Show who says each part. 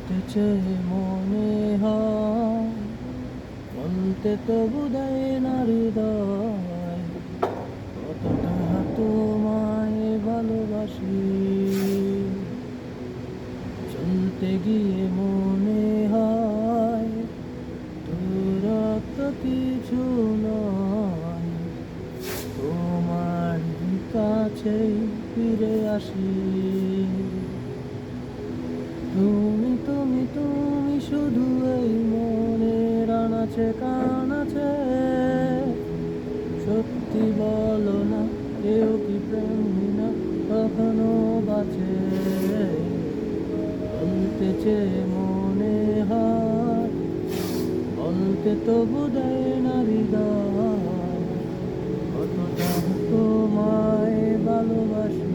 Speaker 1: বলতেছে মনে হয়, বলতে তবু দেয় না হৃদয়, কতটা তোমায় ভালোবাসি। চলতে গিয়ে মনে হয় দূর তো কিছু নয়, তোমার কাছেই ফিরে আসি। তুমি তুমি তুমি শুধু এই মনের আনাচে কানাচে, সত্যি বলো না, কেউ কি প্রেমহীনা কখনো বাঁচে? বলতেছে মনে হয়, বলতে তবু দেয় না হৃদয়, কতটা তোমায় ভালোবাসি।